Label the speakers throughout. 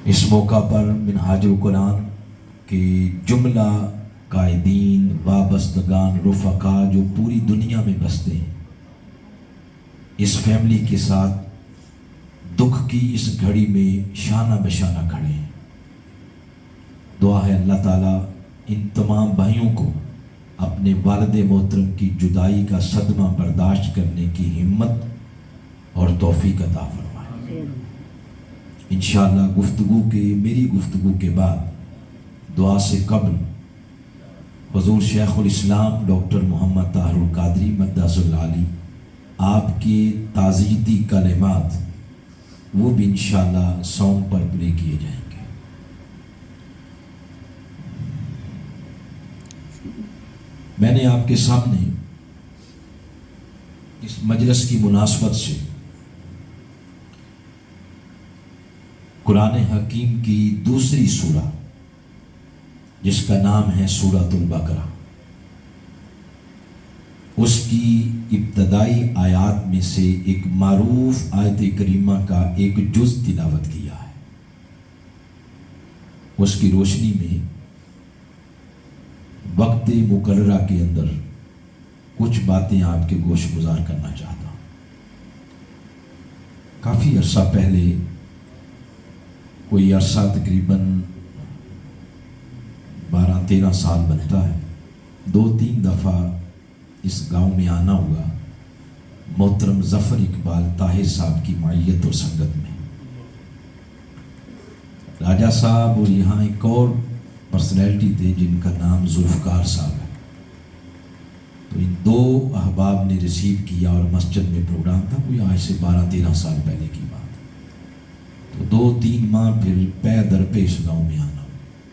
Speaker 1: اس موقع پر منہاج القرآن کے جملہ قائدین، وابستگان، رفقا جو پوری دنیا میں بستے ہیں، اس فیملی کے ساتھ دکھ کی اس گھڑی میں شانہ بشانہ کھڑے ہیں۔ دعا ہے اللہ تعالیٰ ان تمام بھائیوں کو اپنے والد محترم کی جدائی کا صدمہ برداشت کرنے کی ہمت اور توفیق عطا فرمائے۔ انشاءاللہ میری گفتگو کے بعد دعا سے قبل حضور شیخ الاسلام ڈاکٹر محمد طاہر القادری مدث العالی آپ کے تعزیتی کلمات وہ بھی انشاءاللہ ساؤنڈ پر پلے کیے جائیں گے۔ میں نے آپ کے سامنے اس مجلس کی مناسبت سے قرآن حکیم کی دوسری سورہ جس کا نام ہے سورۃ البقرہ، اس کی ابتدائی آیات میں سے ایک معروف آیت کریمہ کا ایک جز تلاوت کیا ہے۔ اس کی روشنی میں وقت مقررہ کے اندر کچھ باتیں آپ کے گوش گزار کرنا چاہتا ہوں۔ کافی عرصہ پہلے، کوئی عرصہ تقریباً 12-13 سال بنتا ہے، 2-3 دفعہ اس گاؤں میں آنا ہوا محترم ظفر اقبال طاہر صاحب کی معیت اور سنگت میں۔ راجہ صاحب اور یہاں ایک اور پرسنالٹی تھے جن کا نام ذوالفقار صاحب ہے، تو ان 2 احباب نے ریسیو کیا اور مسجد میں پروگرام تھا، کوئی آج سے 12-13 سال پہلے کی بات۔ تو 2-3 ماہ پھر پے در پے اس گاؤں میں آنا،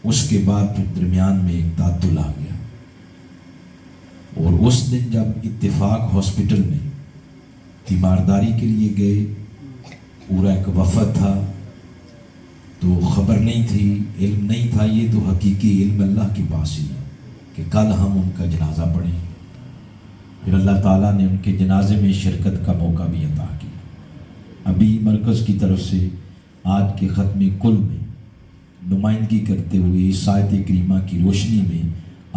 Speaker 1: اس کے بعد پھر درمیان میں ایک تعطل آ گیا، اور اس دن جب اتفاق ہاسپٹل میں تیمارداری کے لیے گئے، پورا ایک وفد تھا، تو خبر نہیں تھی، علم نہیں تھا، یہ تو حقیقی علم اللہ کے پاس ہی ہے کہ کل ہم ان کا جنازہ پڑھیں۔ پھر اللہ تعالیٰ نے ان کے جنازے میں شرکت کا موقع بھی عطا کیا۔ ابھی مرکز کی طرف سے آج کے ختم کل میں نمائندگی کرتے ہوئے اس آیت کریمہ کی روشنی میں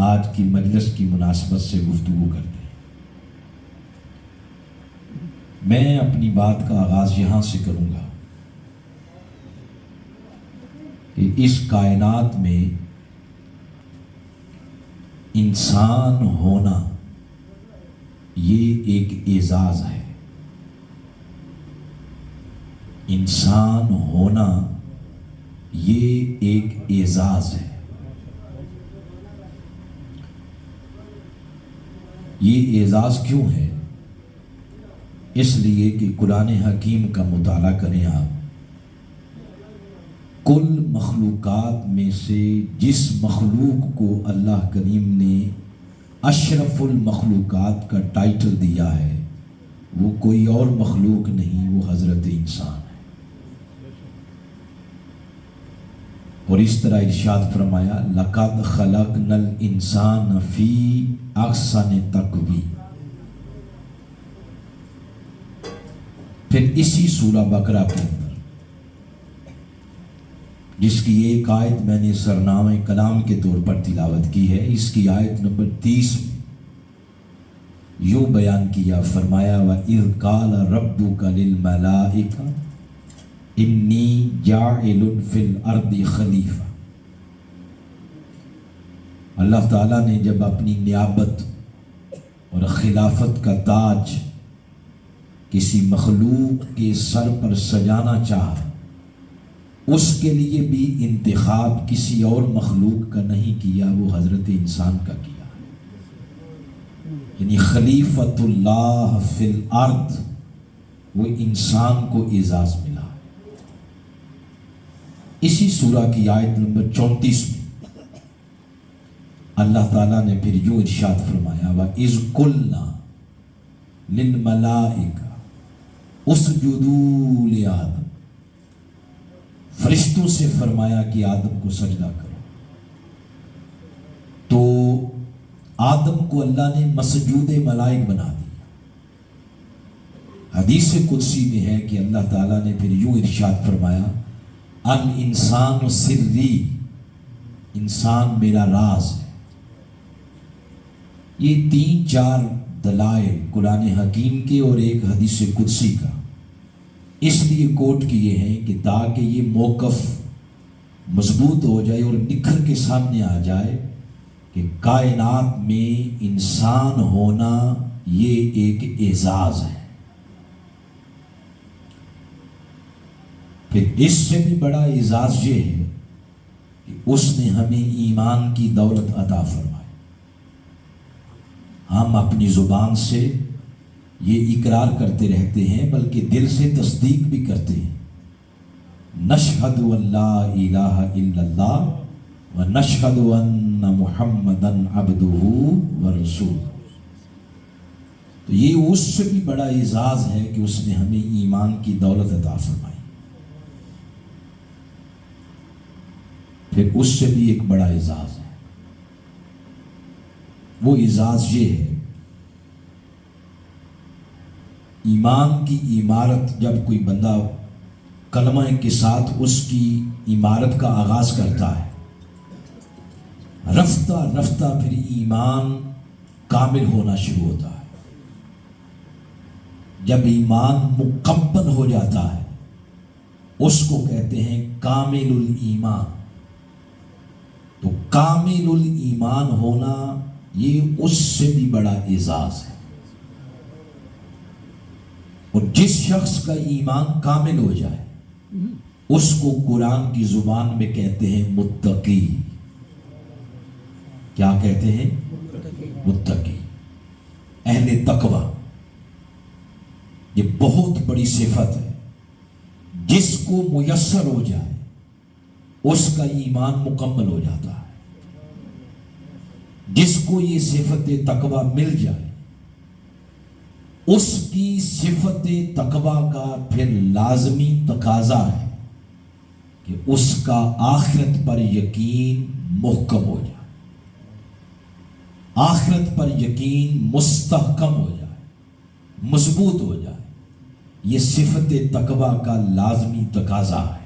Speaker 1: آج کی مجلس کی مناسبت سے گفتگو کرتے ہیں۔ میں اپنی بات کا آغاز یہاں سے کروں گا کہ اس کائنات میں انسان ہونا یہ ایک اعزاز ہے۔ انسان ہونا یہ ایک اعزاز ہے۔ یہ اعزاز کیوں ہے؟ اس لیے کہ قرآن حکیم کا مطالعہ کریں آپ، کل مخلوقات میں سے جس مخلوق کو اللہ کریم نے اشرف المخلوقات کا ٹائٹل دیا ہے وہ کوئی اور مخلوق نہیں، وہ حضرت انسان ہے۔ اور اس طرح ارشاد فرمایا لَقَدْ خَلَقْنَا الْإِنسَانَ فِي أَحْسَنِ تَقْوِيمٍ۔ پھر اسی سورہ بقرہ کے اندر جس کی ایک آیت میں نے سرنامہ کلام کے طور پر تلاوت کی ہے، اس کی آیت نمبر 30 میں یوں بیان کیا، فرمایا وَإِذْ قَالَ رَبُّكَ لِلْمَلَائِكَةِ انی جاعل فی الارض خلیفہ۔ اللہ تعالیٰ نے جب اپنی نیابت اور خلافت کا تاج کسی مخلوق کے سر پر سجانا چاہا، اس کے لیے بھی انتخاب کسی اور مخلوق کا نہیں کیا، وہ حضرت انسان کا کیا، یعنی خلیفۃ اللہ فی الارض، وہ انسان کو اعزاز ملا۔ اسی سورہ کی آیت نمبر 34 میں اللہ تعالیٰ نے پھر یوں ارشاد فرمایا وَإِذْ قُلْنَا لِلْمَلَائِكَةِ اسْجُدُوا لِآدَمَ، فرشتوں سے فرمایا کہ آدم کو سجدہ کرو، تو آدم کو اللہ نے مسجود ملائک بنا دیا۔ حدیث قدسی میں ہے کہ اللہ تعالیٰ نے پھر یوں ارشاد فرمایا الانسان سری، انسان میرا راز ہے۔ یہ 3-4 دلائل قرآن حکیم کے اور ایک حدیث قدسی کا اس لیے کوٹ کیے ہیں کہ تاکہ یہ موقف مضبوط ہو جائے اور نکھر کے سامنے آ جائے کہ کائنات میں انسان ہونا یہ ایک اعزاز ہے۔ پھر اس سے بھی بڑا اعزاز یہ ہے کہ اس نے ہمیں ایمان کی دولت عطا فرمائی۔ ہم اپنی زبان سے یہ اقرار کرتے رہتے ہیں بلکہ دل سے تصدیق بھی کرتے ہیں، نشہد ان لا الہ الا اللہ و نشہد ان محمدًا عبدہ و رسولہ۔ تو یہ اس سے بھی بڑا اعزاز ہے کہ اس نے ہمیں ایمان کی دولت عطا فرمائی۔ پھر اس سے بھی ایک بڑا اعزاز ہے، وہ اعزاز یہ ہے، ایمان کی عمارت جب کوئی بندہ کلمہ کے ساتھ اس کی عمارت کا آغاز کرتا ہے، رفتہ رفتہ پھر ایمان کامل ہونا شروع ہوتا ہے۔ جب ایمان مکمل ہو جاتا ہے اس کو کہتے ہیں کامل الایمان۔ تو کامل الایمان ہونا یہ اس سے بھی بڑا اعزاز ہے۔ اور جس شخص کا ایمان کامل ہو جائے اس کو قرآن کی زبان میں کہتے ہیں متقی۔ کیا کہتے ہیں؟ متقی، اہل تقوی۔ یہ بہت بڑی صفت ہے، جس کو میسر ہو جائے اس کا ایمان مکمل ہو جاتا ہے۔ جس کو یہ صفت تقوی مل جائے اس کی صفت تقوی کا پھر لازمی تقاضا ہے کہ اس کا آخرت پر یقین محکم ہو جائے، آخرت پر یقین مستحکم ہو جائے، مضبوط ہو جائے۔ یہ صفت تقوی کا لازمی تقاضا ہے۔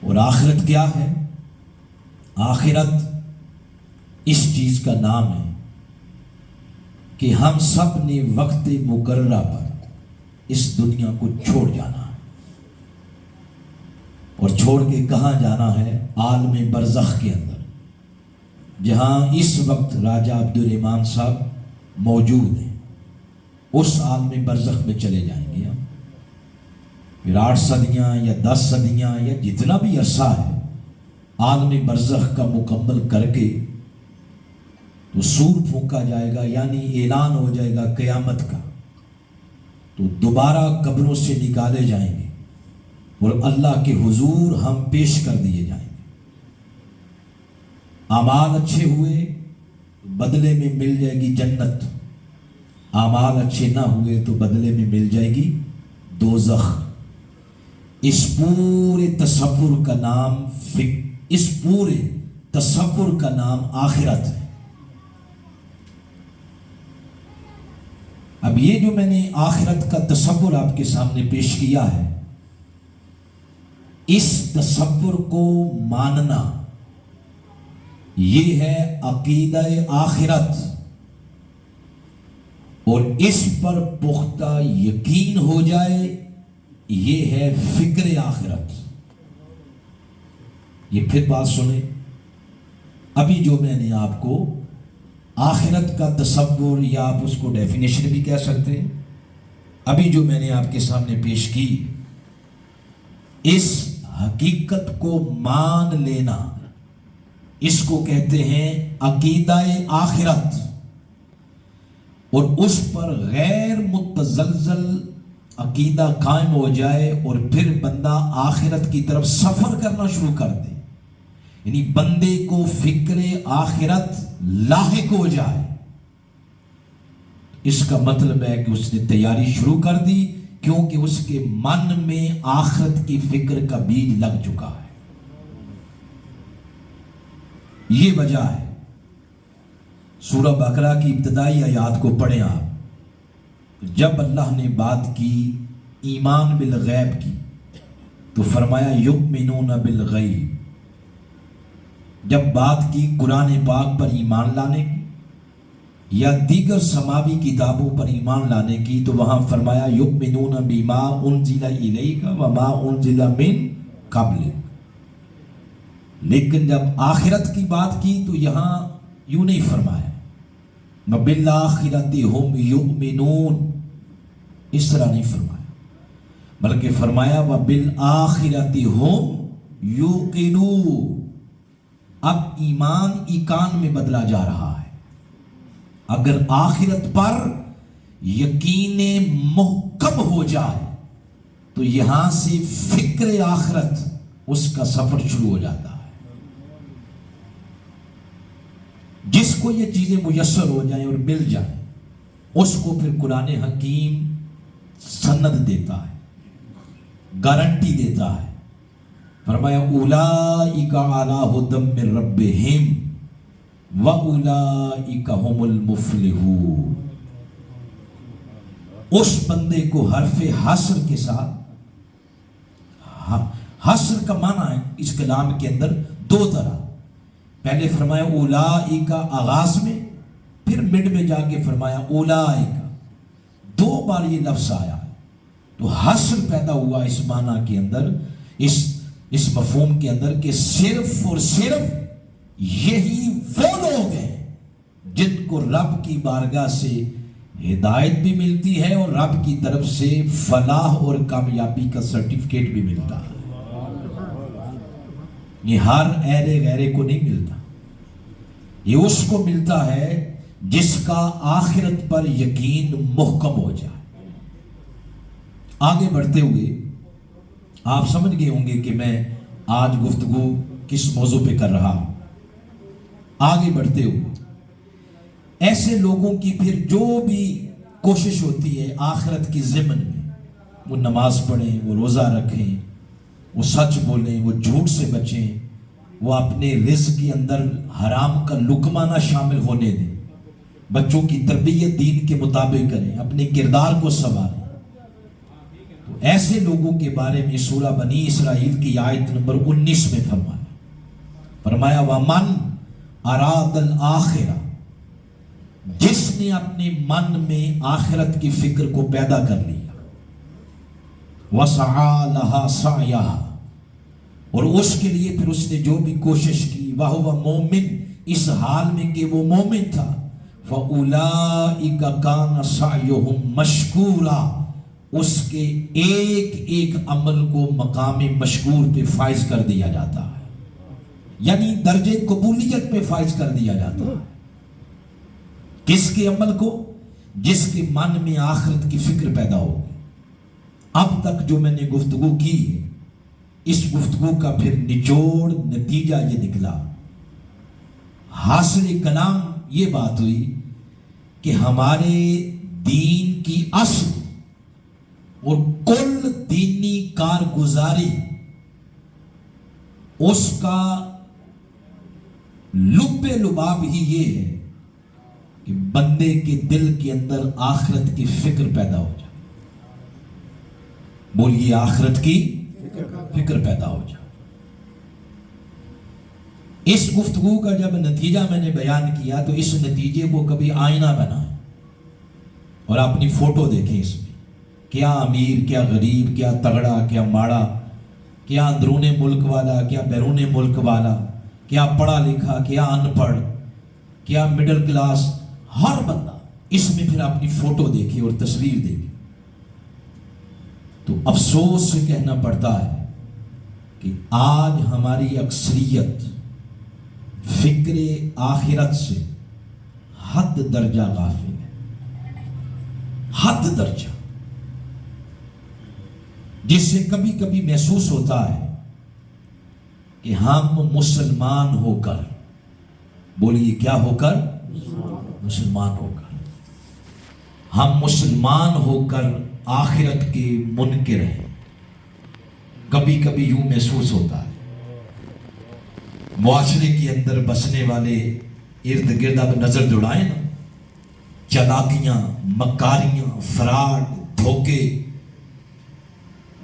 Speaker 1: اور آخرت کیا ہے؟ آخرت اس چیز کا نام ہے کہ ہم سب نے وقت مقررہ پر اس دنیا کو چھوڑ جانا ہے، اور چھوڑ کے کہاں جانا ہے؟ عالم برزخ کے اندر، جہاں اس وقت راجہ عبدالرحمن صاحب موجود ہیں۔ اس عالم برزخ میں چلے جائیں گے ہم، پھر 8 صدیاں یا 10 صدیاں یا جتنا بھی عرصہ ہے عالم برزخ کا مکمل کر کے تو سور پھونکا جائے گا، یعنی اعلان ہو جائے گا قیامت کا۔ تو دوبارہ قبروں سے نکالے جائیں گے اور اللہ کے حضور ہم پیش کر دیے جائیں گے۔ اعمال اچھے ہوئے تو بدلے میں مل جائے گی جنت، اعمال اچھے نہ ہوئے تو بدلے میں مل جائے گی دوزخ۔ اس پورے تصور کا نام اس پورے تصور کا نام آخرت ہے۔ اب یہ جو میں نے آخرت کا تصور آپ کے سامنے پیش کیا ہے، اس تصور کو ماننا یہ ہے عقیدہ آخرت، اور اس پر پختہ یقین ہو جائے یہ ہے فکر آخرت۔ یہ پھر بات سنیں، ابھی جو میں نے آپ کو آخرت کا تصور یا آپ اس کو ڈیفینیشن بھی کہہ سکتے ہیں، ابھی جو میں نے آپ کے سامنے پیش کی، اس حقیقت کو مان لینا اس کو کہتے ہیں عقیدہ آخرت، اور اس پر غیر متزلزل عقیدہ قائم ہو جائے اور پھر بندہ آخرت کی طرف سفر کرنا شروع کر دے، یعنی بندے کو فکر آخرت لاحق ہو جائے، اس کا مطلب ہے کہ اس نے تیاری شروع کر دی، کیونکہ اس کے من میں آخرت کی فکر کا بیج لگ چکا ہے۔ یہ وجہ ہے، سورہ بقرہ کی ابتدائی آیات کو پڑھیں آپ، جب اللہ نے بات کی ایمان بالغیب کی تو فرمایا یؤمنون بالغیب. جب بات کی قرآن پاک پر ایمان لانے کی یا دیگر سماوی کتابوں پر ایمان لانے کی تو وہاں فرمایا یؤمنون بما انزل الیک وما انزل من قبلک. لیکن جب آخرت کی بات کی تو یہاں یوں نہیں فرمایا وبالآخرۃ ھم یؤمنون، اس طرح نہیں فرمایا، بلکہ فرمایا وبالآخرۃ ھم یوقنون. اب ایمان ایقان میں بدلا جا رہا ہے. اگر آخرت پر یقین محکم ہو جائے تو یہاں سے فکر آخرت اس کا سفر شروع ہو جاتا ہے. جس کو یہ چیزیں میسر ہو جائیں اور مل جائیں اس کو پھر قرآن حکیم سند دیتا ہے، گارنٹی دیتا ہے. فرمایا اولئک علی ھدی من ربہم وَأُولَئِكَ هُمُ الْمُفْلِحُونَ. اس بندے کو حرف حصر کے ساتھ، حصر کا معنی ہے اس کلام کے اندر دو طرح. پہلے فرمایا اولئک آغاز میں، پھر مڈ میں جا کے فرمایا اولئک. دو بار یہ لفظ آیا ہے تو حصر پیدا ہوا اس معنی کے اندر، اس مفہوم کے اندر کہ صرف اور صرف یہی وہ لوگ ہیں جن کو رب کی بارگاہ سے ہدایت بھی ملتی ہے اور رب کی طرف سے فلاح اور کامیابی کا سرٹیفکیٹ بھی ملتا ہے. یہ ہر ایرے غیرے کو نہیں ملتا، یہ اس کو ملتا ہے جس کا آخرت پر یقین محکم ہو جائے. آگے بڑھتے ہوئے آپ سمجھ گئے ہوں گے کہ میں آج گفتگو کس موضوع پہ کر رہا ہوں. آگے بڑھتے ہوئے ایسے لوگوں کی پھر جو بھی کوشش ہوتی ہے آخرت کی ضمن میں، وہ نماز پڑھیں، وہ روزہ رکھیں، وہ سچ بولیں، وہ جھوٹ سے بچیں، وہ اپنے رزق کے اندر حرام کا لقمہ نہ شامل ہونے دیں، بچوں کی تربیت دین کے مطابق کریں، اپنے کردار کو سنواریں. تو ایسے لوگوں کے بارے میں سورہ بنی اسرائیل کی آیت نمبر 19 میں فرمایا وَمَنْ اراد الآخرہ، جس نے اپنے من میں آخرت کی فکر کو پیدا کر لیا، وسعى لها سعيها، اور اس کے لیے پھر اس نے جو بھی کوشش کی، وَهُوَ مُؤْمِن، اس حال میں کہ وہ مومن تھا، فَأُولَئِكَ كَانَ سَعْيُهُمْ مَشْكُورًا، اس کے ایک ایک عمل کو مقام مشکور پہ فائز کر دیا جاتا ہے، یعنی درجے قبولیت پہ فائز کر دیا جاتا ہے. کس کے عمل کو؟ جس کے من میں آخرت کی فکر پیدا ہوگی. اب تک جو میں نے گفتگو کی، اس گفتگو کا پھر نچوڑ نتیجہ یہ نکلا، حاصل کلام یہ بات ہوئی کہ ہمارے دین کی اصل اور کل دینی کارگزاری، اس کا لب لباب ہی یہ ہے کہ بندے کے دل کے اندر آخرت کی فکر پیدا ہو جائے. بولیے آخرت کی فکر پیدا ہو جائے. اس گفتگو کا جب نتیجہ میں نے بیان کیا تو اس نتیجے کو کبھی آئینہ بنائیں اور اپنی فوٹو دیکھیں. اس میں کیا امیر، کیا غریب، کیا تگڑا، کیا ماڑا، کیا اندرون ملک والا، کیا بیرون ملک والا، کیا پڑھا لکھا، کیا ان پڑھ، کیا مڈل کلاس، ہر بندہ اس میں پھر اپنی فوٹو دیکھے اور تصویر دیکھے. تو افسوس سے کہنا پڑتا ہے کہ آج ہماری اکثریت فکر آخرت سے حد درجہ غافل ہے، حد درجہ، جس سے کبھی کبھی محسوس ہوتا ہے کہ ہم مسلمان ہو کر، بولیے کیا ہو کر؟ مسلمان ہو کر، ہم مسلمان ہو کر آخرت کے منکر ہیں. کبھی کبھی یوں محسوس ہوتا ہے. معاشرے کے اندر بسنے والے ارد گرد اب نظر دوڑائیں نا، چالاکیاں، مکاریاں، فراڈ، دھوکے،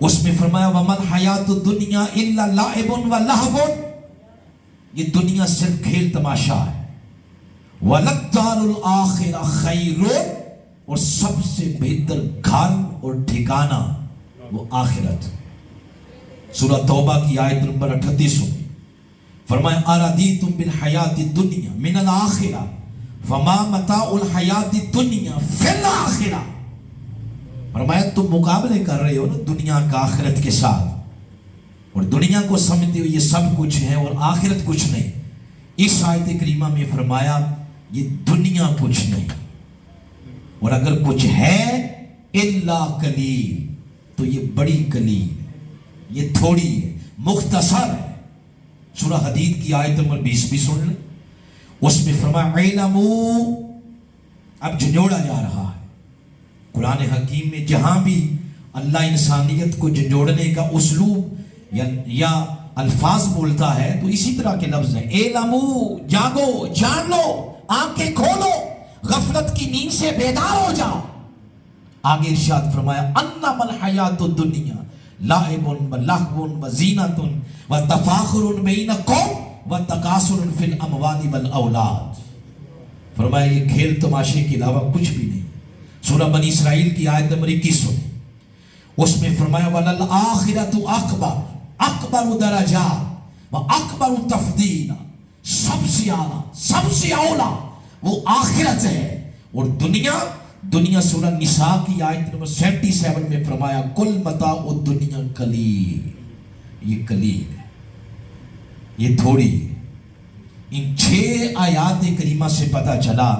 Speaker 1: اس میں فرمایا وَمَا الْحَيَاةُ الدُّنْيَا إِلَّا لَعِبٌ وَلَهْوٌ، یہ دنیا صرف کھیل تماشا ہے. وَلَلدَّارُ الْآخِرَةُ خَيْرٌ، اور سب سے بہتر گھر اور ٹھکانہ وہ آخرت. سورہ توبہ کی آیت نمبر 38 میں فرمایا اَرَضِیتُم بِالْحَیَاةِ الدُّنْیَا مِنَ الْآخِرَةِ فَمَا مَتَاعُ الْحَیَاةِ الدُّنْیَا فِی الْآخِرَةِ. فرمایا تم مقابلے کر رہے ہو نا دنیا کا آخرت کے ساتھ، اور دنیا کو سمجھتے ہو یہ سب کچھ ہے اور آخرت کچھ نہیں. اس آیت کریمہ میں فرمایا یہ دنیا کچھ نہیں، اور اگر کچھ ہے الا قلیل، تو یہ بڑی قلیل، یہ تھوڑی ہے، مختصر ہے. سورہ حدید کی آیت نمبر 20 بھی سن لیں. اس میں فرمایا اعلموا، اب جھنجھوڑا جا رہا ہے. قرآن حکیم میں جہاں بھی اللہ انسانیت کو جھنجھوڑنے کا اسلوب یا الفاظ بولتا ہے تو اسی طرح کے لفظ ہیں. اعلموا، جاگو، جان لو، آنکھیں کھولو، غفلت کی نیند سے بیدار ہو جاؤ. آگے ارشاد فرمایا انما الحیات الدنیا لعب ولہو وزینۃ وتفاخر بینکم وتکاثر فی الاموال والاولاد. فرمایا یہ کھیل تماشے کے علاوہ کچھ بھی نہیں. سورہ بنی اسرائیل کی آیت نمبر 21 میں اس میں فرمایا وَلَلْآخِرَةُ أَكْبَرُ، اکبر درجات وَأَكْبَرُ تَفْضِيلًا، سب سے اعلیٰ، سب سے اولا وہ آخرت ہے. اور دنیا سورہ نساء کی آیت نمبر 77 میں فرمایا کل متاع الدنیا قلیل، یہ قلیل ہے، یہ تھوڑی ہے. ان 6 آیات کریمہ سے پتہ چلا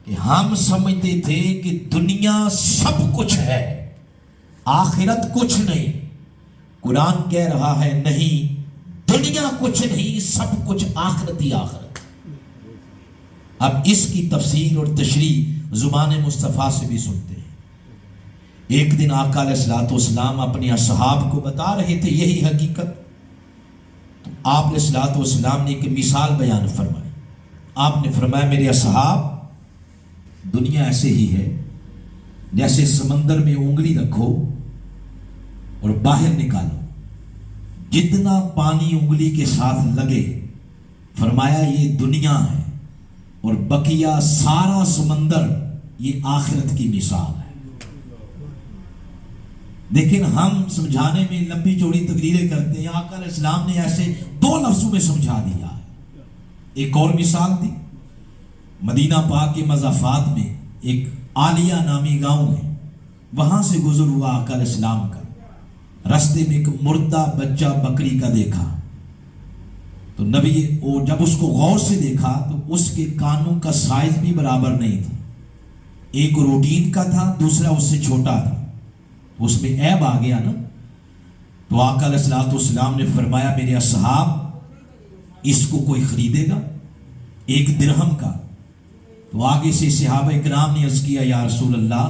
Speaker 1: کہ ہم سمجھتے تھے کہ دنیا سب کچھ ہے، آخرت کچھ نہیں. قرآن کہہ رہا ہے نہیں، دنیا کچھ نہیں، سب کچھ آخرت ہی آخرت. اب اس کی تفسیر اور تشریح زبان مصطفیٰ سے بھی سنتے ہیں. ایک دن آقا علیہ الصلوۃ والسلام اپنے اصحاب کو بتا رہے تھے یہی حقیقت. تو آپ علیہ الصلوۃ والسلام نے ایک مثال بیان فرمائی. آپ نے فرمایا میرے اصحاب، دنیا ایسے ہی ہے جیسے سمندر میں انگلی رکھو اور باہر نکالو، جتنا پانی انگلی کے ساتھ لگے، فرمایا یہ دنیا ہے، اور بقیہ سارا سمندر یہ آخرت کی مثال ہے. لیکن ہم سمجھانے میں لمبی چوڑی تقریریں کرتے ہیں. آقا علیہ السلام نے ایسے 2 لفظوں میں سمجھا دیا. ایک اور مثال دی، مدینہ پاک کے مضافات میں ایک عالیہ نامی گاؤں ہے، وہاں سے گزر ہوا آقا علیہ السلام کا، رستے میں ایک مردہ بچہ بکری کا دیکھا. تو نبی جب اس کو غور سے دیکھا تو اس کے کانوں کا سائز بھی برابر نہیں تھا. ایک روٹین کا تھا، دوسرا اس سے چھوٹا تھا. اس میں عیب آ گیا نا. تو آقا علیہ الصلوۃ والسلام نے فرمایا میرے اصحاب، اس کو کوئی خریدے گا 1 درہم کا؟ تو آگے سے صحابہ کرام نے عرض کیا یا رسول اللہ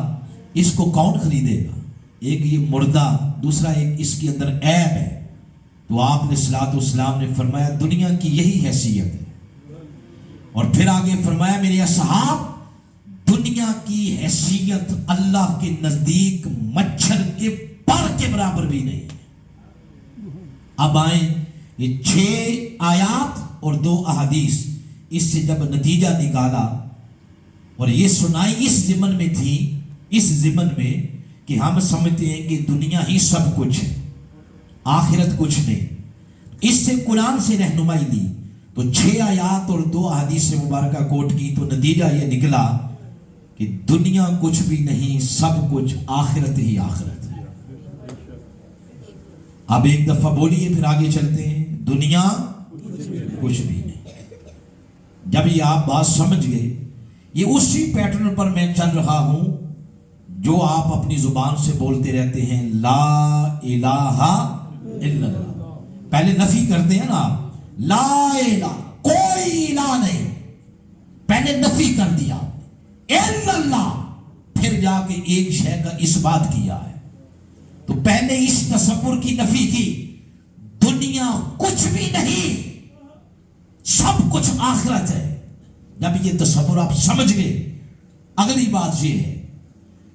Speaker 1: اس کو کون خریدے گا؟ ایک یہ مردہ، دوسرا ایک اس کے اندر عیب ہے. تو آپ نے صلوات والسلام نے فرمایا دنیا کی یہی حیثیت ہے. اور پھر آگے فرمایا میرے اصحاب، دنیا کی حیثیت اللہ کے نزدیک مچھر کے پر کے برابر بھی نہیں. اب آئیں یہ 6 آیات اور 2 احادیث، اس سے جب نتیجہ نکالا اور یہ سنائی اس ضمن میں تھی، اس ضمن میں کہ ہم سمجھتے ہیں کہ دنیا ہی سب کچھ ہے، آخرت کچھ نہیں. اس سے قرآن سے رہنمائی لی تو 6 آیات اور 2 احادیث مبارکہ کوٹ کی تو نتیجہ یہ نکلا کہ دنیا کچھ بھی نہیں، سب کچھ آخرت ہی آخرت ہے. اب ایک دفعہ بولیے پھر آگے چلتے ہیں. دنیا کچھ بھی نہیں. جب یہ آپ بات سمجھ گئے، یہ اسی پیٹرن پر میں چل رہا ہوں جو آپ اپنی زبان سے بولتے رہتے ہیں لا الہ الا اللہ. پہلے نفی کرتے ہیں نا آپ، لا الہ، کوئی الہ نہیں، پہلے نفی کر دیا الا اللہ، پھر جا کے ایک شے کا اثبات کیا ہے. تو پہلے اس تصور کی نفی کی دنیا کچھ بھی نہیں، سب کچھ آخرت ہے. جب یہ تصور آپ سمجھ گئے، اگلی بات یہ ہے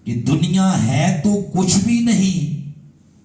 Speaker 1: کہ دنیا ہے تو کچھ بھی نہیں،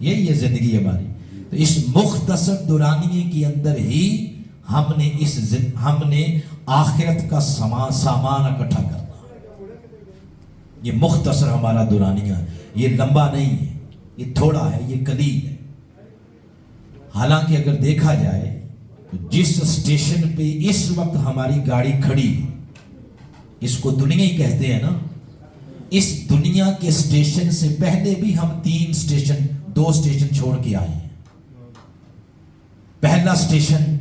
Speaker 1: یہی ہے زندگی ہماری. تو اس مختصر دورانیے کے اندر ہی ہم نے آخرت کا سامان اکٹھا کرنا. یہ مختصر ہمارا دورانیہ ہے، یہ لمبا نہیں ہے، یہ تھوڑا ہے، یہ قلیل ہے. حالانکہ اگر دیکھا جائے تو جس اسٹیشن پہ اس وقت ہماری گاڑی کھڑی ہے، اس کو دنیا ہی کہتے ہیں نا. اس دنیا کے اسٹیشن سے پہلے بھی ہم 2 اسٹیشن چھوڑ کے آئے ہیں. پہلا اسٹیشن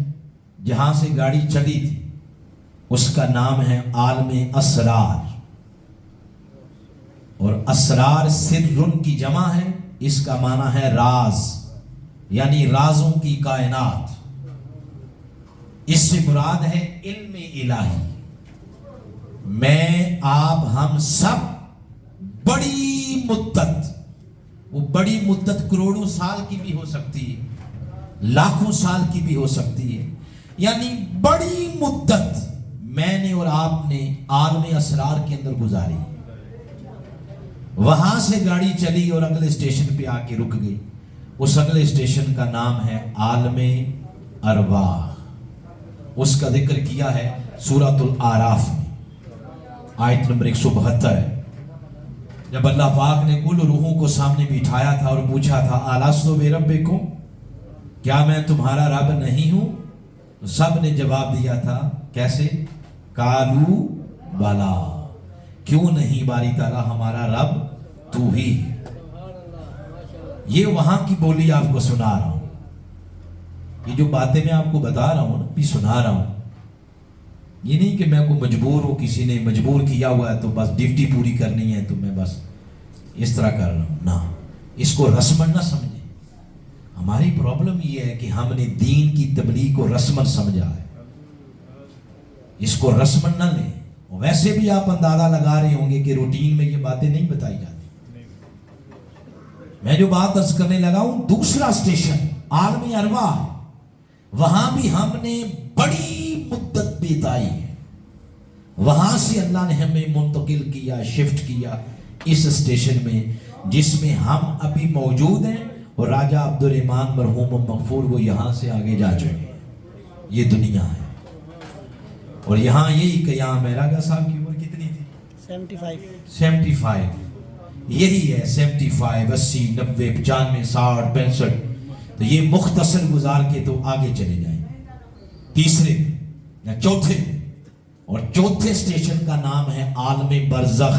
Speaker 1: جہاں سے گاڑی چلی تھی اس کا نام ہے عالم اسرار، اور اسرار سرن کی جمع ہے، اس کا معنی ہے راز، یعنی رازوں کی کائنات. اس سے مراد ہے علم الہی. میں آپ ہم سب بڑی مدت، وہ بڑی مدت کروڑوں سال کی بھی ہو سکتی ہے، لاکھوں سال کی بھی ہو سکتی ہے، یعنی بڑی مدت میں نے اور آپ نے عالم اسرار کے اندر گزاری. وہاں سے گاڑی چلی اور اگلے اسٹیشن پہ آ کے رک گئی. اس اگلے اسٹیشن کا نام ہے عالم ارواح. اس کا ذکر کیا ہے سورۃ الاعراف میں، آیت نمبر 172 ہے. جب اللہ پاک نے کل روحوں کو سامنے بٹھایا تھا اور پوچھا تھا الستُ بربکم، کیا میں تمہارا رب نہیں ہوں؟ تو سب نے جواب دیا تھا کیسے؟ قالوا بلا، کیوں نہیں باری تعالیٰ ہمارا رب تو ہی. یہ وہاں کی بولی آپ کو سنا رہا ہوں. یہ جو باتیں میں آپ کو بتا رہا ہوں بھی سنا رہا ہوں. یہ نہیں کہ میں کو مجبور ہوں، کسی نے مجبور کیا ہوا ہے تو بس ڈیوٹی پوری کرنی ہے تو میں بس اس طرح کر رہا ہوں. نہ، اس کو رسمن نہ سمجھیں. ہماری پرابلم یہ ہے کہ ہم نے دین کی تبلیغ کو رسمن سمجھا ہے. اس کو رسمن نہ لیں. ویسے بھی آپ اندازہ لگا رہے ہوں گے کہ روٹین میں یہ باتیں نہیں بتائی جاتی. میں جو بات عرض کرنے لگا ہوں، دوسرا اسٹیشن عالم ارواح، وہاں بھی ہم نے بڑی مدت بتائی ہے. وہاں سے اللہ نے ہمیں منتقل کیا، شفٹ کیا اس اسٹیشن میں جس میں ہم ابھی موجود ہیں، اور راجہ عبدالرحمن مرحوم و مغفور وہ یہاں سے آگے جا چکے ہیں. یہ دنیا ہے اور یہاں یہی قیام ہے. راجہ صاحب کی عمر کتنی تھی؟ 75. یہی ہے 75، 80، 90، 95، 60، 65. تو یہ مختصر گزار کے تو آگے چلے جائیں تیسرے یا چوتھے. اور چوتھے اسٹیشن کا نام ہے عالم برزخ،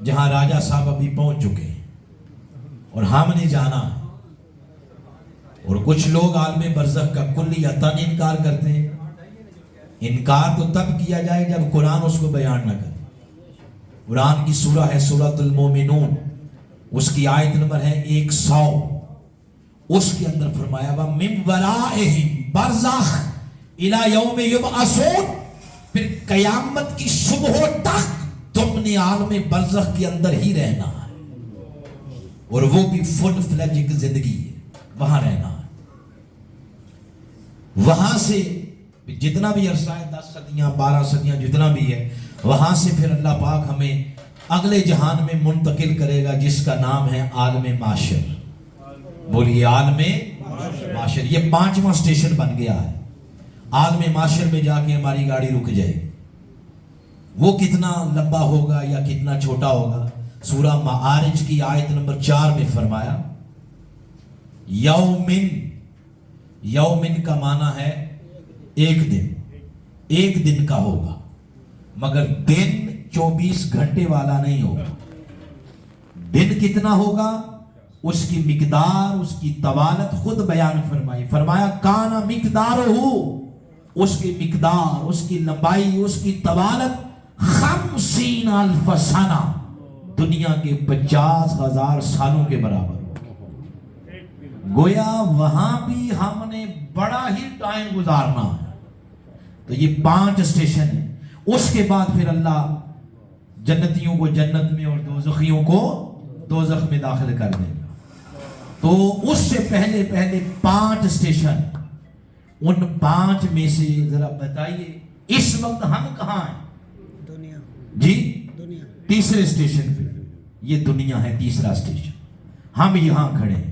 Speaker 1: جہاں راجہ صاحب ابھی پہنچ چکے ہیں اور ہم نے جانا ہے. اور کچھ لوگ عالم برزخ کا کلیتاً انکار کرتے ہیں. انکار تو تب کیا جائے جب قرآن اس کو بیان نہ کرے. قرآن کی سورہ ہے سورۃ المومنون، اس کی آیت نمبر ہے 100. اس کے اندر فرمایا وَمِن وَرَائِهِمْ بَرْزَخٌ إِلَى يَوْمِ يُبْعَثُونَ. پھر قیامت کی صبح تک تم نے عالم برزخ کے اندر ہی رہنا ہے، اور وہ بھی فل فلیج ایک زندگی ہے، وہاں رہنا ہے. وہاں سے جتنا بھی عرصہ ہے 10 صدیاں 12 صدیاں جتنا بھی ہے، وہاں سے پھر اللہ پاک ہمیں اگلے جہان میں منتقل کرے گا جس کا نام ہے عالم معاشر. بولیے عالم معاشر. یہ 5واں اسٹیشن بن گیا ہے. عالم معاشر میں جا کے ہماری گاڑی رک جائے گی. وہ کتنا لمبا ہوگا یا کتنا چھوٹا ہوگا؟ سورہ معارج کی آیت نمبر 4 میں فرمایا یومن. یومن کا معنی ہے ایک دن، ایک دن کا ہوگا، مگر دن 24 گھنٹے والا نہیں ہوگا. دن کتنا ہوگا اس کی مقدار، اس کی طوالت خود بیان فرمائی. فرمایا کانا مقدار ہو، اس کی مقدار، اس کی لمبائی، اس کی طوالت 50 الف سنہ، دنیا کے 50,000 سالوں کے برابر. گویا وہاں بھی ہم نے بڑا ہی ٹائم گزارنا ہے. تو یہ 5 اسٹیشن ہیں. اس کے بعد پھر اللہ جنتیوں کو جنت میں اور دوزخیوں کو دوزخ میں داخل کر دے گا. تو اس سے پہلے 5 اسٹیشن. ان 5 میں سے ذرا بتائیے اس وقت ہم کہاں ہیں؟ دنیا. جی دنیا. تیسرے اسٹیشن پہ. یہ دنیا ہے تیسرا اسٹیشن. ہم یہاں کھڑے ہیں.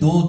Speaker 1: 2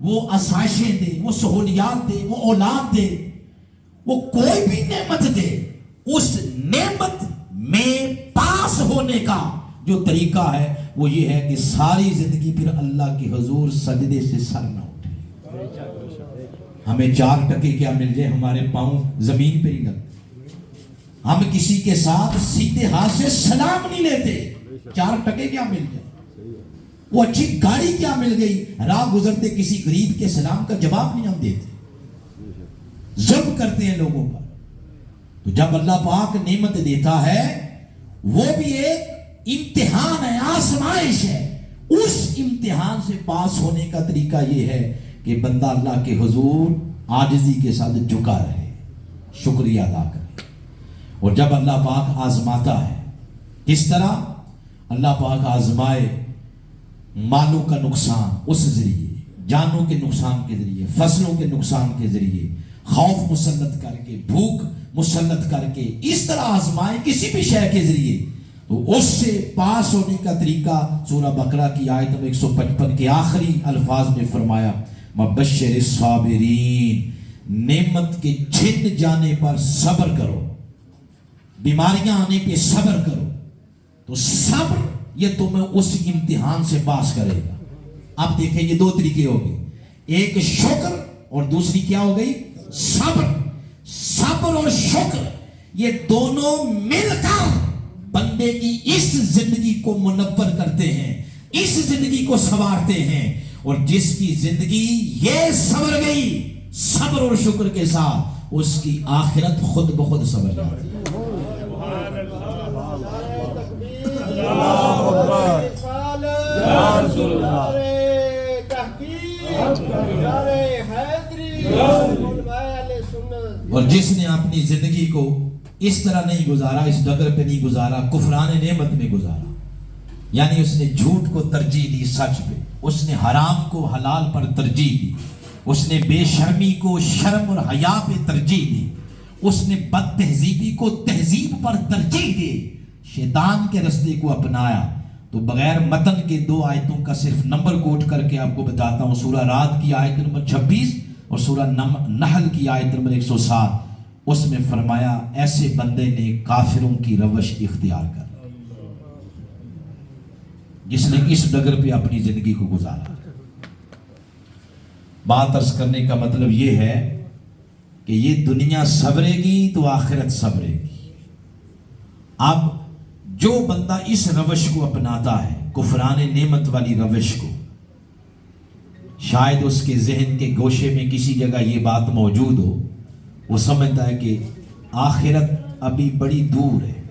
Speaker 1: وہ آسائشیں دے، وہ سہولیات دے، وہ اولاد دے، وہ کوئی بھی نعمت دے، اس نعمت میں پاس ہونے کا جو طریقہ ہے وہ یہ ہے کہ ساری زندگی پھر اللہ کے حضور سجدے سے سر نہ اٹھے۔ ہمیں 4% کیا مل جائے، ہمارے پاؤں زمین پہ ہی لگتے، ہم کسی کے ساتھ سیدھے ہاتھ سے سلام نہیں لیتے، 4% کیا مل جائے، وہ اچھی گاڑی کیا مل گئی، راہ گزرتے کسی غریب کے سلام کا جواب نہیں ہم دیتے، ظلم کرتے ہیں لوگوں پر۔ تو جب اللہ پاک نعمت دیتا ہے وہ بھی ایک امتحان ہے، آزمائش ہے، اس امتحان سے پاس ہونے کا طریقہ یہ ہے کہ بندہ اللہ کے حضور عاجزی کے ساتھ جھکا رہے، شکریہ ادا کرے۔ اور جب اللہ پاک آزماتا ہے، کس طرح اللہ پاک آزمائے، مالوں کا نقصان اس ذریعے، جانوں کے نقصان کے ذریعے، فصلوں کے نقصان کے ذریعے، خوف مسلط کر کے، بھوک مسلط کر کے، اس طرح آزمائے کسی بھی شے کے ذریعے، تو اس سے پاس ہونے کا طریقہ سورہ بقرہ کی آیت نمبر 155 کے آخری الفاظ میں فرمایا، مبشر الصابرین، نعمت کے چھن جانے پر صبر کرو، بیماریاں آنے پہ صبر کرو، تو صبر یہ تمہیں اس امتحان سے پاس کرے گا۔ اب دیکھیں یہ دو طریقے ہو گئے، ایک شکر اور دوسری کیا ہو گئی، صبر۔ صبر اور شکر یہ دونوں مل کر بندے کی اس زندگی کو منور کرتے ہیں، اس زندگی کو سنوارتے ہیں، اور جس کی زندگی یہ سنور گئی صبر اور شکر کے ساتھ، اس کی آخرت خود بخود سنور جاتی ہے۔ اور جس نے اپنی زندگی کو اس طرح نہیں گزارا، اس ڈگر پہ نہیں گزارا، کفران نعمت میں گزارا، یعنی اس نے جھوٹ کو ترجیح دی سچ پہ، اس نے حرام کو حلال پر ترجیح دی، اس نے بے شرمی کو شرم اور حیا پہ ترجیح دی، اس نے بد تہذیبی کو تہذیب پر ترجیح دی، شیطان کے رستے کو اپنایا، تو بغیر متن کے 2 آیتوں کا صرف نمبر کوٹ کر کے آپ کو بتاتا ہوں، سورہ رات کی آیت نمبر 26 اور سورہ نحل کی آیت نمبر 107، اس میں فرمایا ایسے بندے نے کافروں کی روش اختیار کر جس نے اس ڈگر پہ اپنی زندگی کو گزارا۔ بات عرض کرنے کا مطلب یہ ہے کہ یہ دنیا سنورے گی تو آخرت سنورے گی۔ اب جو بندہ اس روش کو اپناتا ہے، کفران نعمت والی روش کو، شاید اس کے ذہن کے گوشے میں کسی جگہ یہ بات موجود ہو، وہ سمجھتا ہے کہ آخرت ابھی بڑی دور ہے،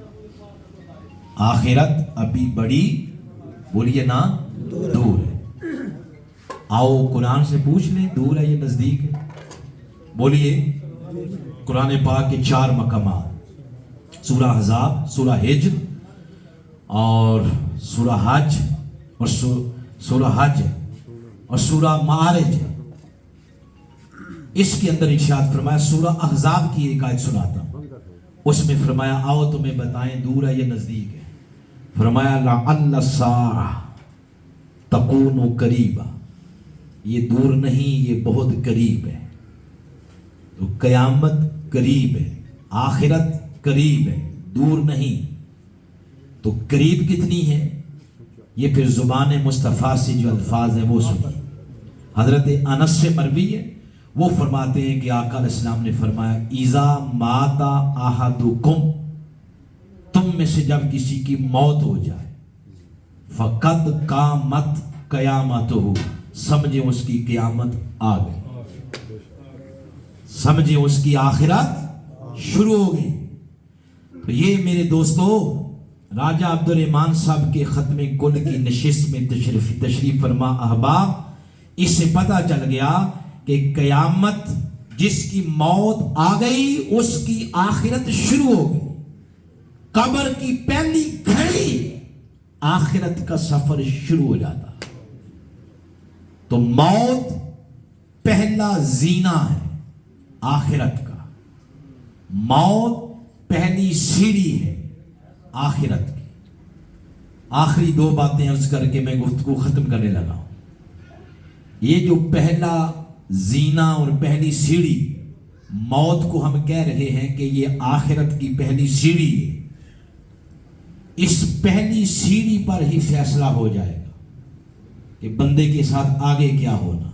Speaker 1: آخرت ابھی بڑی، بولیے نا، دور ہے۔ آؤ قرآن سے پوچھ لیں، دور ہے یہ نزدیک ہے؟ بولیے۔ قرآن پاک کے 4 مقامات، سورہ احزاب، سورہ ہجر اور سورہ حج اور سورہ حج اور سورہ معارج، اس کے اندر ارشاد فرمایا، سورہ احزاب کی ایک آیت سناتا ہوں، اس میں فرمایا آؤ تمہیں بتائیں دور ہے یہ نزدیک ہے، فرمایا لعل الساعہ تکون قریبا، یہ دور نہیں یہ بہت قریب ہے۔ تو قیامت قریب ہے، آخرت قریب ہے، دور نہیں۔ تو قریب کتنی ہے، یہ پھر زبان مصطفیٰ سے جو الفاظ ہیں وہ سنیے۔ حضرت انس سے مروی ہے، وہ فرماتے ہیں کہ آقا علیہ السلام نے فرمایا، اذا مات احدکم، تم میں سے جب کسی کی موت ہو جائے، فقد قامت قیامتہ، سمجھے اس کی قیامت آ گئی، سمجھے اس کی آخرت شروع ہو گئی۔ تو یہ میرے دوستو راجہ عبد الرحمن صاحب کے ختم کل کی نشست میں تشریف فرما احباب، اس سے پتہ چل گیا کہ قیامت جس کی موت آ گئی اس کی آخرت شروع ہو گئی۔ قبر کی پہلی گھڑی آخرت کا سفر شروع ہو جاتا۔ تو موت پہلا زینہ ہے آخرت کا، موت پہلی سیڑھی ہے آخرت کی۔ آخری 2 باتیں عرض کر کے میں گفتگو ختم کرنے لگا ہوں۔ یہ جو پہلا زینہ اور پہلی سیڑھی موت کو ہم کہہ رہے ہیں کہ یہ آخرت کی پہلی سیڑھی ہے، اس پہلی سیڑھی پر ہی فیصلہ ہو جائے گا کہ بندے کے ساتھ آگے کیا ہونا۔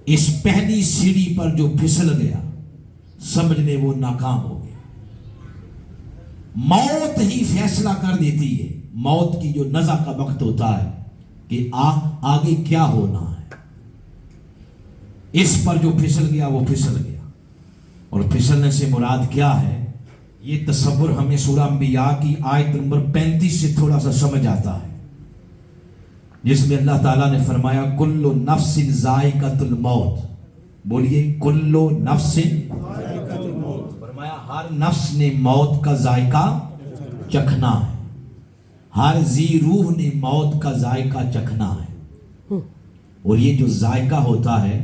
Speaker 1: اس پہلی سیڑھی پر جو پھسل گیا سمجھ لے وہ ناکام ہو گیا۔ موت ہی فیصلہ کر دیتی ہے، موت کی جو نزع کا وقت ہوتا ہے کہ آگے کیا ہونا ہے، اس پر جو پھسل گیا وہ پھسل گیا۔ اور پھسلنے سے مراد کیا ہے، یہ تصور ہمیں سورہ انبیاء کی آیت نمبر 35 سے تھوڑا سا سمجھ آتا ہے، جس میں اللہ تعالیٰ نے فرمایا کل نفس ذائقۃ الموت۔ بولیے کل نفس، فرمایا ہر نفس نے موت کا ذائقہ چکھنا ہے، ہر ذی روح نے موت کا ذائقہ چکھنا ہے۔ اور یہ جو ذائقہ ہوتا ہے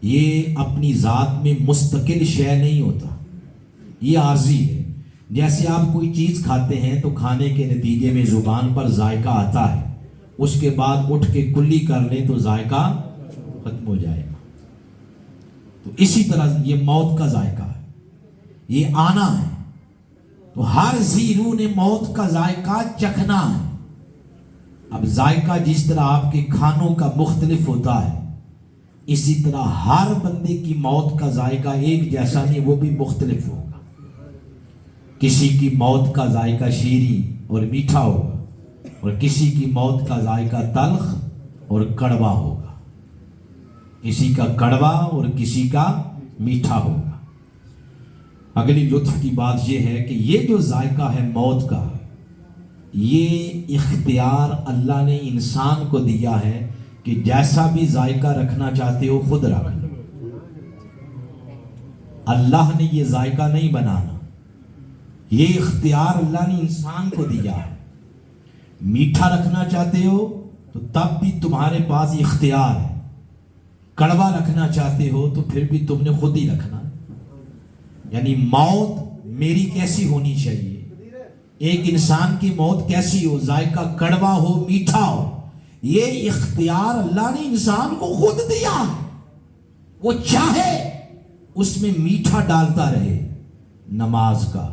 Speaker 1: یہ اپنی ذات میں مستقل شے نہیں ہوتا، یہ عارضی ہے۔ جیسے آپ کوئی چیز کھاتے ہیں تو کھانے کے نتیجے میں زبان پر ذائقہ آتا ہے، اس کے بعد اٹھ کے کلی کر لیں تو ذائقہ ختم ہو جائے گا۔ تو اسی طرح یہ موت کا ذائقہ ہے، یہ آنا ہے۔ تو ہر ذی روح نے موت کا ذائقہ چکھنا ہے۔ اب ذائقہ جس طرح آپ کے کھانوں کا مختلف ہوتا ہے، اسی طرح ہر بندے کی موت کا ذائقہ ایک جیسا نہیں، وہ بھی مختلف ہوگا۔ کسی کی موت کا ذائقہ شیریں اور میٹھا ہوگا، اور کسی کی موت کا ذائقہ تلخ اور کڑوا ہوگا، کسی کا کڑوا اور کسی کا میٹھا ہوگا۔ اگلی لطف کی بات یہ ہے کہ یہ جو ذائقہ ہے موت کا، یہ اختیار اللہ نے انسان کو دیا ہے کہ جیسا بھی ذائقہ رکھنا چاہتے ہو خود رکھ لو۔ اللہ نے یہ ذائقہ نہیں بنانا، یہ اختیار اللہ نے انسان کو دیا ہے۔ میٹھا رکھنا چاہتے ہو تو تب بھی تمہارے پاس اختیار ہے، کڑوا رکھنا چاہتے ہو تو پھر بھی تم نے خود ہی رکھنا۔ یعنی موت میری کیسی ہونی چاہیے، ایک انسان کی موت کیسی ہو، ذائقہ کڑوا ہو میٹھا ہو، یہ اختیار اللہ نے انسان کو خود دیا ہے۔ وہ چاہے اس میں میٹھا ڈالتا رہے، نماز کا،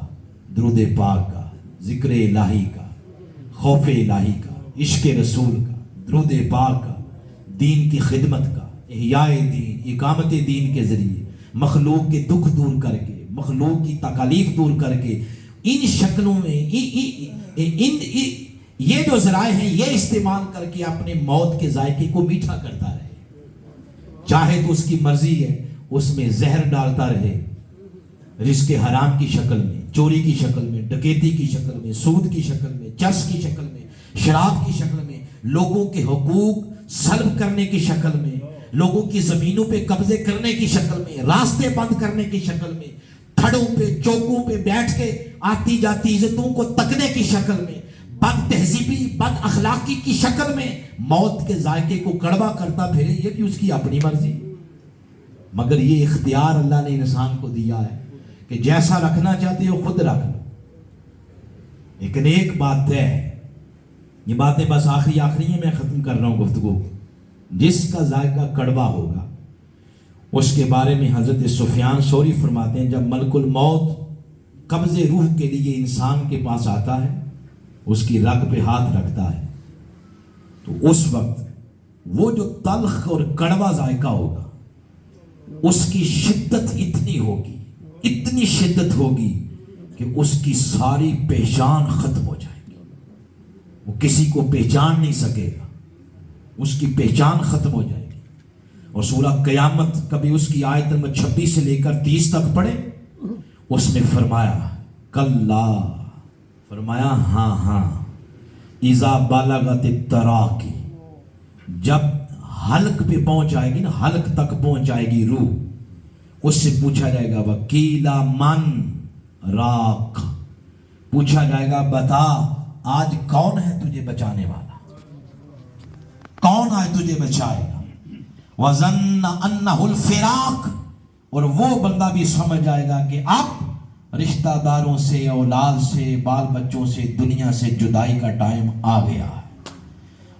Speaker 1: درود پاک کا، ذکر الہی کا، خوف الہی کا، عشق رسول کا، درود پاک کا، دین کی خدمت کا، احیاء دین، اقامت دین کے ذریعے مخلوق کے دکھ دور کر کے، مخلوق کی تکالیف دور کر کے، ان شکلوں میں یہ جو ذرائع ہیں یہ استعمال کر کے اپنے موت کے ذائقے کو میٹھا کرتا رہے۔ چاہے تو اس کی مرضی ہے اس میں زہر ڈالتا رہے، رزق حرام کی شکل میں، چوری کی شکل میں، ڈکیتی کی شکل میں، سود کی شکل میں، چرس کی شکل میں، شراب کی شکل میں، لوگوں کے حقوق سلب کرنے کی شکل میں، لوگوں کی زمینوں پہ قبضے کرنے کی شکل میں، راستے بند کرنے کی شکل میں، تھڑوں پہ چوکوں پہ بیٹھ کے آتی جاتی عزتوں کو تکنے کی شکل میں، بد تہذیبی بد اخلاقی کی شکل میں موت کے ذائقے کو کڑوا کرتا پھرے، یہ بھی اس کی اپنی مرضی۔ مگر یہ اختیار اللہ نے انسان کو دیا ہے کہ جیسا رکھنا چاہتے ہو خود رکھ لو۔ لیکن ایک بات ہے، یہ باتیں بس آخری ہیں، میں ختم کر رہا ہوں گفتگو۔ جس کا ذائقہ کڑوا ہوگا اس کے بارے میں حضرت سفیان ثوری فرماتے ہیں جب ملک الموت قبض روح کے لیے انسان کے پاس آتا ہے، اس کی رگ پہ ہاتھ رکھتا ہے، تو اس وقت وہ جو تلخ اور کڑوا ذائقہ ہوگا اس کی شدت اتنی ہوگی، اتنی شدت ہوگی کہ اس کی ساری پہچان ختم ہو جائے گی، وہ کسی کو پہچان نہیں سکے گا، اس کی پہچان ختم ہو جائے گی۔ اور سورہ قیامت کبھی اس کی آیت نمبر 26 سے لے کر 30 تک پڑھے، اس میں فرمایا کلا، فرمایا ہاں اذا بالغت التراقی، جب حلق پہ پہنچ جائے گی نا، حلق تک پہنچ جائے گی روح، اس سے پوچھا جائے گا وکیلا من راق، پوچھا جائے گا بتا آج کون ہے تجھے بچانے والا، کون آج تجھے بچائے گا۔ وَظَنَّ أَنَّهُ الْفِرَاقُ، اور وہ بندہ بھی سمجھ جائے گا کہ اب رشتہ داروں سے، اولاد سے، بال بچوں سے، دنیا سے جدائی کا ٹائم آ گیا ہے۔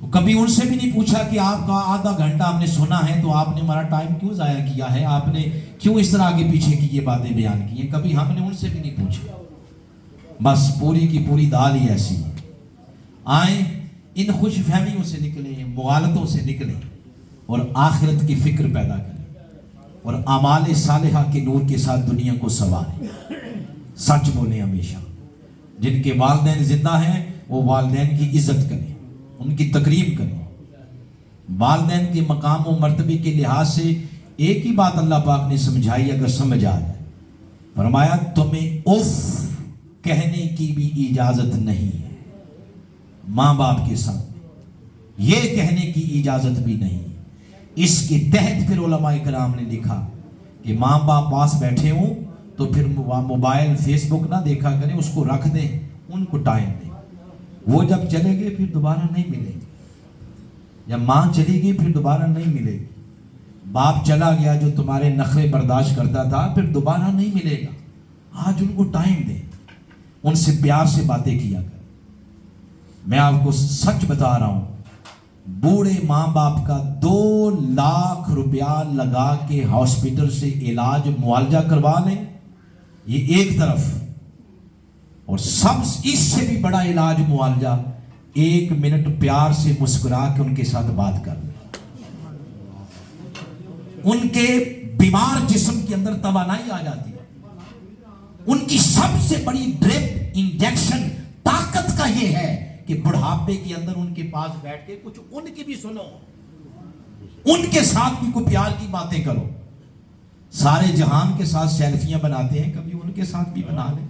Speaker 1: تو کبھی ان سے بھی نہیں پوچھا کہ آپ کا آدھا گھنٹہ ہم نے سنا ہے تو آپ نے ہمارا ٹائم کیوں ضائع کیا ہے، آپ نے کیوں اس طرح آگے پیچھے کی یہ باتیں بیان کی ہیں، کبھی ہم نے ان سے بھی نہیں پوچھا۔ بس پوری کی پوری دال ہی ایسی ہے۔ آئیں ان خوش فہمیوں سے نکلیں، مغالطوں سے نکلیں اور آخرت کی فکر پیدا کریں اور اعمال صالحہ کے نور کے ساتھ دنیا کو سنواریں۔ سچ بولیں ہمیشہ۔ جن کے والدین زندہ ہیں وہ والدین کی عزت کریں، ان کی تکریم کریں۔ والدین کے مقام و مرتبے کے لحاظ سے ایک ہی بات اللہ پاک نے سمجھائی، اگر سمجھ آ جائے، فرمایا تمہیں اف کہنے کی بھی اجازت نہیں ہے ماں باپ کے سامنے، یہ کہنے کی اجازت بھی نہیں۔ اس کے تحت پھر علماء کرام نے لکھا کہ ماں باپ پاس بیٹھے ہوں تو پھر موبائل فیس بک نہ دیکھا کریں، اس کو رکھ دیں، ان کو ٹائم دیں۔ وہ جب چلے گئے پھر دوبارہ نہیں ملیں گے، جب ماں چلی گئی پھر دوبارہ نہیں ملے گی، باپ چلا گیا جو تمہارے نخرے برداشت کرتا تھا پھر دوبارہ نہیں ملے گا۔ آج ان کو ٹائم دیں، ان سے پیار سے باتیں کیا کریں۔ میں آپ کو سچ بتا رہا ہوں، بوڑھے ماں باپ کا 2 لاکھ روپیہ لگا کے ہاسپٹل سے علاج معالجہ کروا لیں، یہ ایک طرف، اور سب اس سے بھی بڑا علاج معالجہ 1 منٹ پیار سے مسکرا کے ان کے ساتھ بات کر لیں۔ ان کے بیمار جسم کے اندر توانائی آ جاتی ہے۔ ان کی سب سے بڑی ڈرپ انجیکشن طاقت کا یہ ہے کہ بڑھاپے کے اندر ان کے پاس بیٹھ کے کچھ ان کی بھی سنو، ان کے ساتھ بھی کوئی پیار کی باتیں کرو۔ سارے جہان کے ساتھ سیلفیاں بناتے ہیں، کبھی ان کے ساتھ بھی بنا لیں۔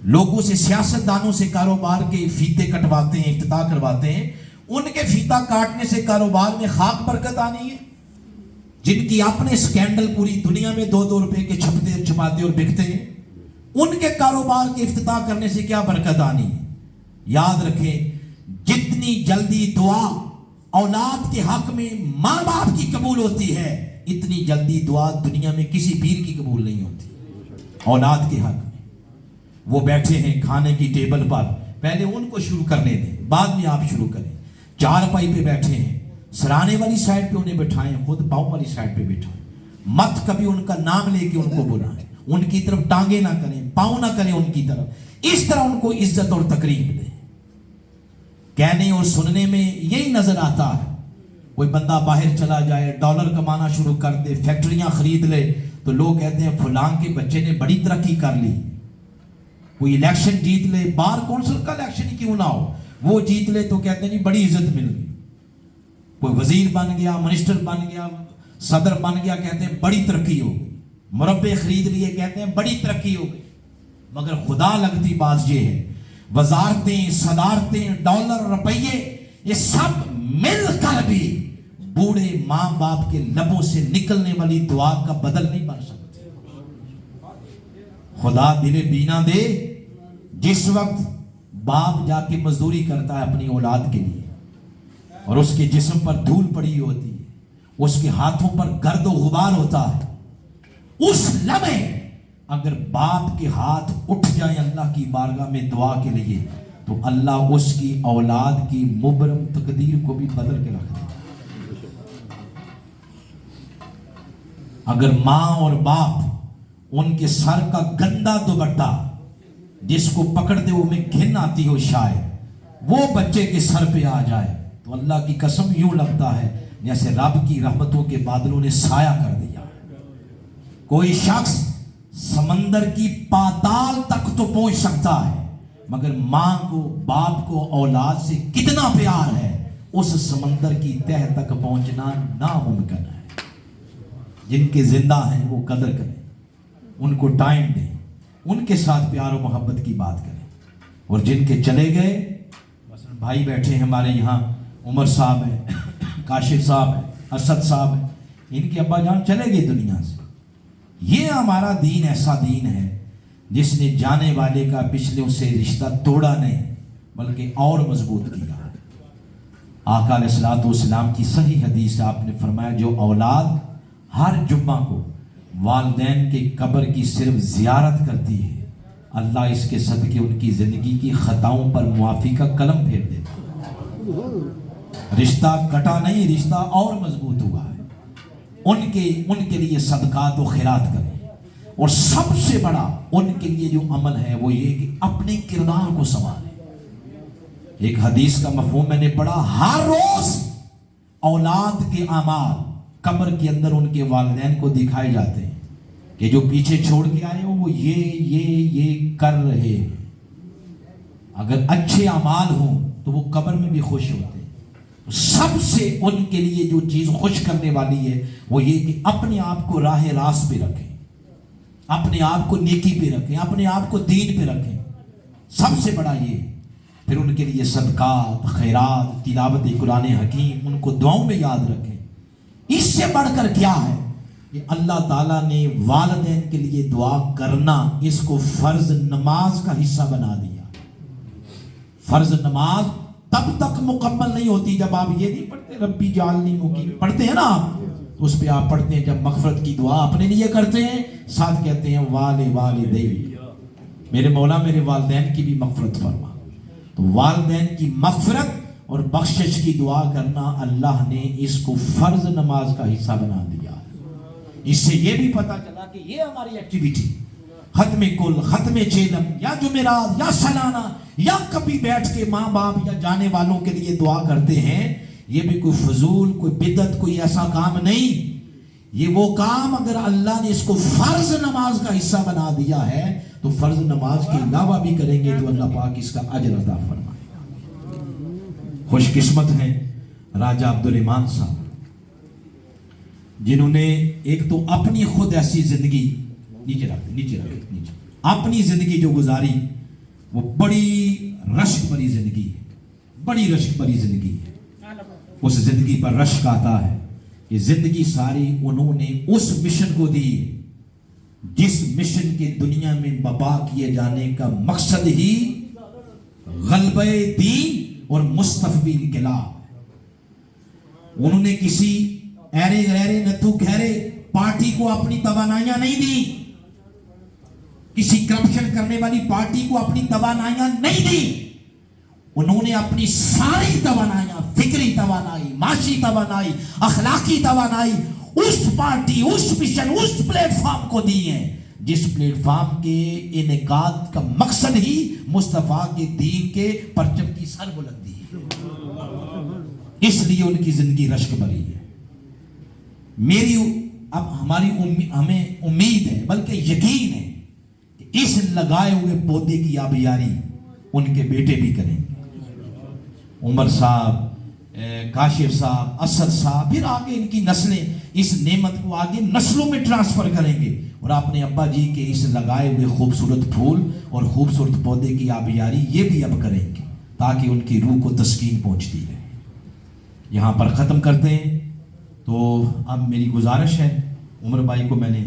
Speaker 1: لوگوں سے، سیاستدانوں سے کاروبار کے فیتے کٹواتے ہیں، افتتاح کرواتے ہیں، ان کے فیتا کاٹنے سے کاروبار میں خاک برکت آنی ہے؟ جن کی اپنے سکینڈل پوری دنیا میں 2-2 روپے کے چھپاتے اور بکتے ہیں، ان کے کاروبار کے افتتاح کرنے سے کیا برکت آنی ہے؟ یاد رکھیں، جتنی جلدی دعا اولاد کے حق میں ماں باپ کی قبول ہوتی ہے، اتنی جلدی دعا دنیا میں کسی پیر کی قبول نہیں ہوتی اولاد کے حق میں۔ وہ بیٹھے ہیں کھانے کی ٹیبل پر، پہلے ان کو شروع کرنے دیں، بعد میں آپ شروع کریں۔ چارپائی پہ بیٹھے ہیں، سرانے والی سائڈ پہ انہیں بٹھائیں، خود پاؤں والی سائڈ پہ بٹھائیں۔ مت کبھی ان کا نام لے کے ان کو بلائیں، ان کی طرف ٹانگیں نہ کریں، پاؤں نہ کریں ان کی طرف، اس طرح ان کو عزت اور تقریب دیں۔ کہنے اور سننے میں یہی نظر آتا ہے، کوئی بندہ باہر چلا جائے، ڈالر کمانا شروع کر دے، فیکٹریاں خرید لے، تو لوگ کہتے ہیں فلاں کے بچے نے بڑی ترقی کر لی۔ کوئی الیکشن جیت لے، بار کونسل کا الیکشن ہی کیوں نہ ہو، وہ جیت لے تو کہتے ہیں جی بڑی عزت مل گئی۔ کوئی وزیر بن گیا، منسٹر بن گیا، صدر بن گیا، کہتے ہیں بڑی ترقی ہو گئی۔ مربے خرید لیے، کہتے ہیں بڑی ترقی ہو گئی۔ مگر خدا لگتی بات یہ ہے، وزارتیں، صدارتیں، ڈالر، روپیے، یہ سب مل کر بھی بوڑھے ماں باپ کے لبوں سے نکلنے والی دعا کا بدل نہیں بن سکتے۔ خدا دل بینا دے، جس وقت باپ جا کے مزدوری کرتا ہے اپنی اولاد کے لیے اور اس کے جسم پر دھول پڑی ہوتی ہے، اس کے ہاتھوں پر گرد و غبار ہوتا ہے، اس لمحے اگر باپ کے ہاتھ اٹھ جائیں اللہ کی بارگاہ میں دعا کے لیے، تو اللہ اس کی اولاد کی مبرم تقدیر کو بھی بدل کے رکھ دیتا۔ اگر ماں اور باپ ان کے سر کا گندا دوپٹہ جس کو پکڑتے ہوئے میں گھن آتی ہو شاید، وہ بچے کے سر پہ آ جائے تو اللہ کی قسم یوں لگتا ہے جیسے رب کی رحمتوں کے بادلوں نے سایہ کر دیا۔ کوئی شخص سمندر کی پاتال تک تو پہنچ سکتا ہے، مگر ماں کو، باپ کو اولاد سے کتنا پیار ہے، اس سمندر کی تہ تک پہنچنا ناممکن ہے۔ جن کے زندہ ہیں وہ قدر کریں، ان کو ٹائم دیں، ان کے ساتھ پیار و محبت کی بات کریں۔ اور جن کے چلے گئے، مثلا بھائی بیٹھے ہیں ہمارے یہاں، عمر صاحب ہیں، کاشف صاحب ہیں، اسد صاحب ہیں، ان کے ابا جان چلے گئے دنیا سے۔ یہ ہمارا دین ایسا دین ہے جس نے جانے والے کا پچھلوں سے رشتہ توڑا نہیں بلکہ اور مضبوط کیا۔ آقا علیہ الصلوۃ والسلام کی صحیح حدیث آپ نے فرمایا، جو اولاد ہر جمعہ کو والدین کے قبر کی صرف زیارت کرتی ہے، اللہ اس کے صدقے ان کی زندگی کی خطاؤں پر معافی کا قلم پھیر دیتا ہے۔ رشتہ کٹا نہیں، رشتہ اور مضبوط ہوا ہے۔ ان کے لیے صدقات و خیرات کریں، اور سب سے بڑا ان کے لیے جو عمل ہے وہ یہ کہ اپنے کردار کو سنبھالیں۔ ایک حدیث کا مفہوم میں نے پڑھا، ہر روز اولاد کے اعمال قبر کے اندر ان کے والدین کو دکھائے جاتے ہیں کہ جو پیچھے چھوڑ کے آئے ہو وہ یہ کر رہے ہیں۔ اگر اچھے اعمال ہوں تو وہ قبر میں بھی خوش ہوتے ہیں۔ سب سے ان کے لیے جو چیز خوش کرنے والی ہے وہ یہ کہ اپنے آپ کو راہ راست پہ رکھیں، اپنے آپ کو نیکی پہ رکھیں، اپنے آپ کو دین پہ رکھیں، سب سے بڑا یہ۔ پھر ان کے لیے صدقات، خیرات، تلاوت قرآن حکیم، ان کو دعاؤں میں یاد رکھیں۔ اس سے بڑھ کر کیا ہے کہ اللہ تعالیٰ نے والدین کے لیے دعا کرنا اس کو فرض نماز کا حصہ بنا دیا۔ فرض نماز تب تک مکمل نہیں ہوتی جب آپ یہ نہیں پڑھتے ربی جعلنی مقیم، پڑھتے ہیں نا آپ، اس پہ آپ پڑھتے ہیں جب مغفرت کی دعا اپنے لیے کرتے ہیں، ساتھ کہتے ہیں والدی، میرے مولا میرے والدین کی بھی مغفرت فرما۔ تو والدین کی مغفرت اور بخشش کی دعا کرنا اللہ نے اس کو فرض نماز کا حصہ بنا دیا۔ اس سے یہ بھی پتا چلا کہ یہ ہماری ایکٹیویٹی ختم کل، ختم چیلم، یا جمعرات، یا سالانہ، یا کبھی بیٹھ کے ماں باپ یا جانے والوں کے لیے دعا کرتے ہیں، یہ بھی کوئی فضول، کوئی بدعت، کوئی ایسا کام نہیں۔ یہ وہ کام اگر اللہ نے اس کو فرض نماز کا حصہ بنا دیا ہے تو فرض نماز کے علاوہ بھی کریں گے تو اللہ پاک اس کا اجر عطا فرمائے۔ خوش قسمت ہیں راجہ عبدالرحمان صاحب، جنہوں نے ایک تو اپنی خود ایسی زندگی نیچے اپنی زندگی جو گزاری وہ بڑی رشک بھری زندگی ہے، بڑی رشک بھری زندگی ہے۔ اس زندگی پر رشک آتا ہے کہ زندگی ساری انہوں نے اس مشن کو دی جس مشن کے دنیا میں بپا کیے جانے کا مقصد ہی غلبہ دین اور مستفی انقلاب۔ انہوں نے کسی ایرے غیرے نتھو خیرے پارٹی کو اپنی توانائیاں نہیں دی، کسی کرپشن کرنے والی پارٹی کو اپنی توانائیاں نہیں دی۔ انہوں نے اپنی ساری توانائیاں، فکری توانائی، معاشی توانائی، اخلاقی توانائی اس پارٹی، اس مشن، اس پلیٹ فارم کو دی ہیں جس پلیٹ فارم کے انعقاد کا مقصد ہی مصطفیٰ کے دین کے پرچم کی سر بلندی ہے۔ اس لیے ان کی زندگی رشک بھری ہے۔ ہمیں امید ہے بلکہ یقین ہے کہ اس لگائے ہوئے پودے کی آبیاری ان کے بیٹے بھی کریں گے۔ عمر صاحب، کاشف صاحب، اسد صاحب، پھر آگے ان کی نسلیں اس نعمت کو آگے نسلوں میں ٹرانسفر کریں گے، اور اپنے ابا جی کے اس لگائے ہوئے خوبصورت پھول اور خوبصورت پودے کی آبیاری یہ بھی اب کریں گے تاکہ ان کی روح کو تسکین پہنچتی رہے۔ یہاں پر ختم کرتے ہیں۔ تو اب میری گزارش ہے، عمر بھائی کو میں نے